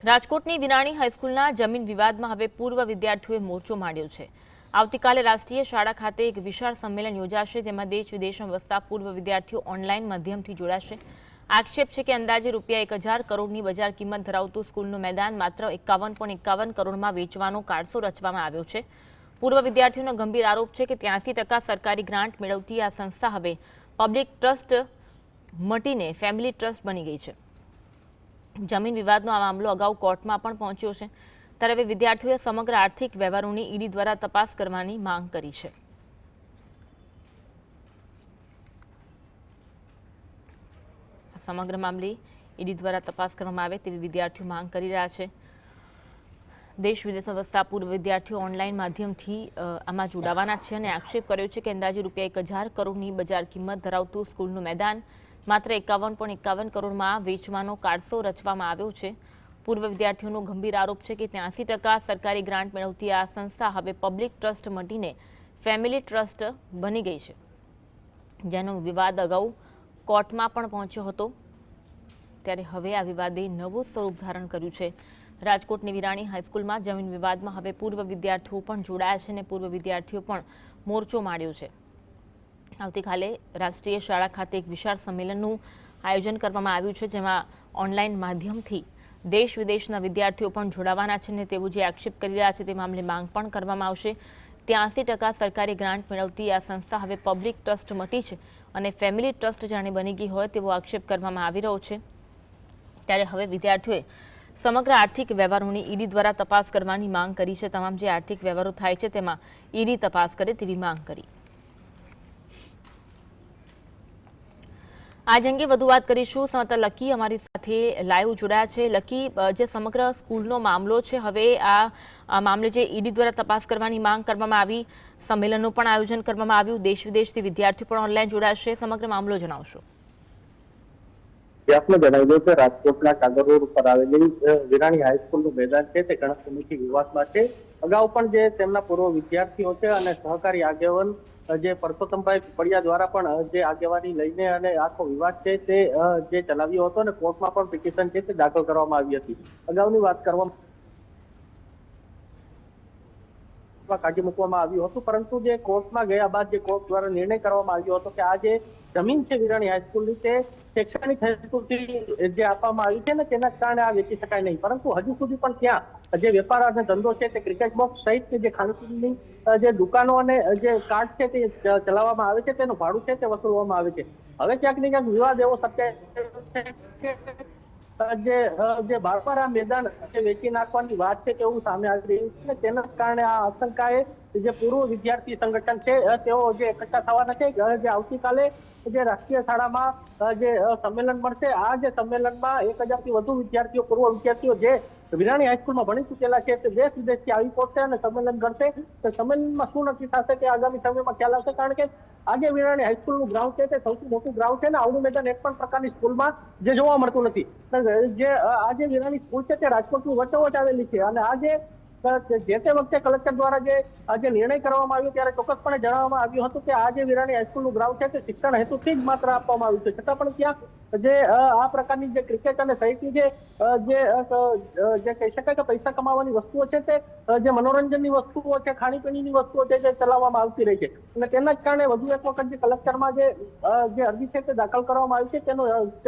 રાજકોટની વિરાણી હાઈસ્કૂલના જમીન વિવાદમાં હવે પૂર્વ વિદ્યાર્થીઓએ મોરચો માંડ્યો છે। આવતીકાલે રાષ્ટ્રીય શાળા ખાતે એક વિશાળ સંમેલન યોજાશે, જેમાં દેશ વિદેશમાં વસતા પૂર્વ વિદ્યાર્થીઓ ઓનલાઈન માધ્યમથી જોડાશે। આક્ષેપ છે કે અંદાજે ₹1000 કરોડની બજાર કિંમત ધરાવતું સ્કૂલનું મેદાન માત્ર 51.51 કરોડમાં વેચવાનો કારસો રચવામાં આવ્યો છે। પૂર્વ વિદ્યાર્થીઓનો ગંભીર આરોપ છે કે 83% સરકારી ગ્રાન્ટ મેળવતી આ સંસ્થા હવે પબ્લિક ટ્રસ્ટ મટીને ફેમિલી ટ્રસ્ટ બની ગઈ છે। જમીન વિવાદનો આ મામલો અગાઉ કોર્ટમાં પણ પહોંચ્યો છે, ત્યારે હવે વિદ્યાર્થીઓએ સમગ્ર આર્થિક વ્યવહારોની ઈડી દ્વારા તપાસ કરવાની માંગ કરી છે। સમગ્ર મામલે ઈડી દ્વારા તપાસ કરવામાં આવે તેવી વિદ્યાર્થીઓ માંગ કરી રહ્યા છે। દેશ વિદેશમાં વસતા પૂર્વ વિદ્યાર્થીઓ ઓનલાઈન માધ્યમથી આમાં જોડાવાના છે અને આક્ષેપ કર્યો છે કે અંદાજે ₹1000 કરોડની બજાર કિંમત ધરાવતું સ્કૂલનું મેદાન માત્ર 51.51 કરોડમાં વેચવાનો કારસો રચવામાં આવ્યો છે। પૂર્વ વિદ્યાર્થીઓનો ગંભીર આરોપ છે કે 83% સરકારી ગ્રાન્ટ મેળવતી આ સંસ્થા હવે પબ્લિક ટ્રસ્ટ મટીને ફેમિલી ટ્રસ્ટ બની ગઈ છે, જેનો વિવાદ અગાઉ કોર્ટમાં પણ પહોંચ્યો હતો, ત્યારે હવે આ વિવાદે નવું સ્વરૂપ ધારણ કર્યું છે। રાજકોટની વિરાણી હાઈસ્કૂલમાં જમીન વિવાદમાં હવે પૂર્વ વિદ્યાર્થીઓ પણ જોડાયા છે અને પૂર્વ વિદ્યાર્થીઓ પણ મોરચો માંડ્યો છે। આવતીકાલે રાષ્ટ્રીય શાળા ખાતે એક વિશાળ સંમેલનનું આયોજન કરવામાં આવ્યું છે, જેમાં ઓનલાઈન માધ્યમથી દેશ વિદેશના વિદ્યાર્થીઓ પણ જોડાવાના છે અને તેઓ જે આક્ષેપ કરી રહ્યા છે તે મામલે માંગ પણ કરવામાં આવશે। 83% સરકારી ગ્રાન્ટ મેળવતી આ સંસ્થા હવે પબ્લિક ટ્રસ્ટ મટી છે અને ફેમિલી ટ્રસ્ટ જાણે બની ગઈ હોય તેવો આક્ષેપ કરવામાં આવી રહ્યો છે, ત્યારે હવે વિદ્યાર્થીઓએ સમગ્ર આર્થિક વ્યવહારોની ઈડી દ્વારા તપાસ કરવાની માંગ કરી છે। તમામ જે આર્થિક વ્યવહારો થાય છે તેમાં ઈડી તપાસ કરે તેવી માંગ કરી। આજ અંગે વધુ વાત કરીશું। સંવાદદાતા લકી અમારી સાથે લાઈવ જોડાયા છે। લકી, જે સમગ્ર સ્કૂલનો મામલો છે, હવે આ મામલે જે ઈડી દ્વારા તપાસ કરવાની માંગ કરવામાં આવી, સંમેલનનું પણ આયોજન કરવામાં આવ્યું, દેશ વિદેશથી વિદ્યાર્થીઓ પણ ઓનલાઈન જોડાશે, સમગ્ર મામલો જણાવશો। આપને જણાવી દઉં કે રાજકોટના કાગર રોડ ઉપર આવેલી વિરાણી હાઈસ્કૂલનું મેદાન છે તે ઘણા સમયથી વિવાદમાં છે। અગાઉ પણ જે તેમના પૂર્વ વિદ્યાર્થીઓ છે અને સહકારી આગેવાન જે પરસોત્તમભાઈ પડિયા દ્વારા પણ જે આગેવાની લઈને અને આખો વિવાદ છે તે જે ચલાવ્યો હતો અને કોર્ટમાં પણ પિટિશન છે તે દાખલ કરવામાં આવી હતી। અગાઉની વાત કરવામાં કાઢી મૂકવામાં આવ્યું હતું, પરંતુ જે કોર્ટમાં ગયા બાદ જે કોર્ટ દ્વારા નિર્ણય કરવામાં આવ્યો હતો કે આ જે જમીન છે વિરાણી હાઈસ્કૂલની તે શૈક્ષણિક હેતુથી જે આપવામાં આવી છે ને તેના કારણે આ વેચી શકાય નહીં, પરંતુ હજુ સુધી પણ ત્યાં જે વેપાર અને ધંધો છે તે ક્રિકેટ બોક્સ સહિત જે ખાણીપીણીની જે દુકાનો અને જે કાર્ડ છે તે ચલાવવામાં આવે છે, તેનું ભાડું છે તે વસૂલવામાં આવે છે। હવે ક્યાંક ને ક્યાંક વિવાદ એવો સર્જાયો છે કે બારબાર આ મેદાન વેચી નાખવાની વાત છે તેવું સામે આવી રહ્યું છે। તેના કારણે આ આશંકાએ જે પૂર્વ વિદ્યાર્થી સંગઠન છે તેઓ જે એકઠા થવાના છે, જે આવતીકાલે જે રાષ્ટ્રીય શાળામાં જે સંમેલન મળશે, આ જે સંમેલનમાં 1000 થી વધુ વિદ્યાર્થીઓ, પૂર્વ વિદ્યાર્થીઓ જે વિરાણી હાઈસ્કૂલમાં ભણી ચૂકેલા છે તે દેશ વિદેશથી આવી પહોંચશે અને સંમેલન કરશે। તો સંમેલનમાં શું નક્કી થશે તે આગામી સમયમાં ખ્યાલ આવશે, કારણ કે આજે વિરાણી હાઈસ્કૂલનું ગ્રાઉન્ડ છે તે સૌથી મોટું ગ્રાઉન્ડ છે ને આવડું મેદાન એક પણ પ્રકારની સ્કૂલમાં જે જોવા મળતું નથી। જે આજે વિરાણી સ્કૂલ છે તે રાજકોટની વચ્ચોવચ આવેલી છે અને આજે જે તે વખતે કલેક્ટર દ્વારા જે આજે નિર્ણય કરવામાં આવ્યો ત્યારે ચોક્કસપણે જણાવવામાં આવ્યું હતું કે આ જે વિરાણી હાઈસ્કૂલનું ગ્રાઉન્ડ છે તે શિક્ષણ હેતુથી જ માત્ર આપવામાં આવ્યું છે, છતાં પણ ત્યાં જે આ પ્રકારની જે ક્રિકેટ અને સહિતની જે કહી શકાય કે પૈસા કમાવાની વસ્તુઓ છે તે જે મનોરંજનની વસ્તુઓ છે, ખાણીપીણીની વસ્તુઓ છે જે ચલાવવામાં આવતી રહી છે અને તેના જ કારણે વધુ એક વખત જે કલેક્ટરમાં જે અરજી છે તે દાખલ કરવામાં આવી છે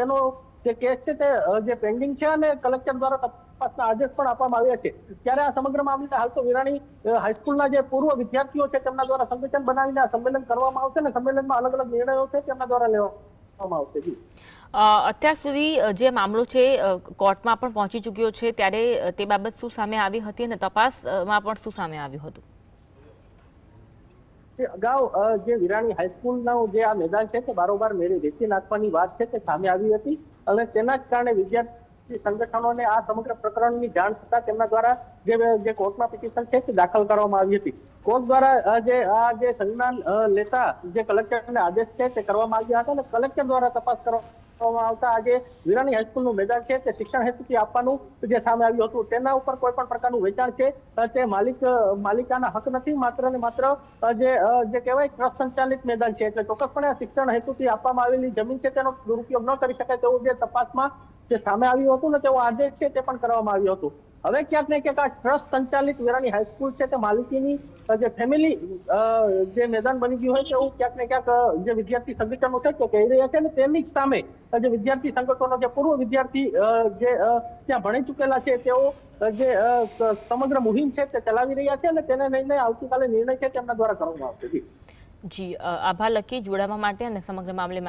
તેનો જે કેસ છે તે જે પેન્ડિંગ છે અને કલેક્ટર દ્વારા તપાસના આદેશ પણ આપવામાં આવ્યા છે। ત્યારે આ સમગ્ર મામલે હાલ તો વિરાણી હાઈસ્કૂલના જે પૂર્વ વિદ્યાર્થીઓ છે તેમના દ્વારા સંગઠન બનાવીને આ સંમેલન કરવામાં આવશે અને સંમેલનમાં અલગ અલગ નિર્ણયો છે તેમના દ્વારા લેવામાં આવશે। અત્યાર સુધી જે મામલો છે કોર્ટમાં પણ પહોંચી ચૂક્યો છે, ત્યારે તે બાબત શું સામે આવી હતી અને તપાસમાં પણ શું સામે આવ્યું હતું? અગાઉ જે વિરાણી હાઈસ્કૂલનું જે આ મેદાન છે તે બારોબાર વેચી નાખવાની વાત છે તે સામે આવી હતી અને તેના જ કારણે વિદ્યાર્થી સંગઠનોને આ સમગ્ર પ્રકરણની જાણ થતા તેમના દ્વારા જે કોર્ટમાં પિટિશન છે તે દાખલ કરવામાં આવી હતી। કોર્ટ દ્વારા જે સંજ્ઞાન લેતા જે કલેક્ટરને આદેશ છે તે કરવામાં આવ્યા હતા અને કલેક્ટર દ્વારા તપાસ કરવામાં આવતા આજે વિરાણી હાઈસ્કૂલનું મેદાન છે તે શિક્ષણ હેતુથી આપવાનું જે સામે આવ્યું હતું, તેના ઉપર કોઈ પણ પ્રકારનું વેચાણ છે તે માલિકાના હક નથી, માત્ર ને માત્ર જે કહેવાય ટ્રસ્ટ સંચાલિત મેદાન છે, એટલે ચોક્કસપણે શિક્ષણ હેતુથી આપવામાં આવેલી જમીન છે તેનો દુરુપયોગ ન કરી શકાય તેવું જે તપાસમાં જે સામે આવ્યું હતું ને તેવો આદેશ છે તે પણ કરવામાં આવ્યું હતું. હવે ક્યાંક ને ક્યાંક આ ટ્રસ્ટ સંચાલિત વિરાણી હાઈસ્કૂલ છે તે માલિકીની જે ફેમિલી જે મેદાન બની ગયું હોય તેવું ક્યાંક ને ક્યાંક જે વિદ્યાર્થી સંગઠનો છે તે કહી રહ્યા છે અને તેની જ સામે જે વિદ્યાર્થી સંગઠનો જે પૂર્વ વિદ્યાર્થી જે ત્યાં ભણી ચૂકેલા છે તેઓ જે સમગ્ર મુહિમ છે તે ચલાવી રહ્યા છે અને તેને લઈને આવતીકાલે નિર્ણય છે તેમના દ્વારા કરવામાં આવશે. જી આભાર લકી જોડાવા માટે અને સમગ્ર મામલે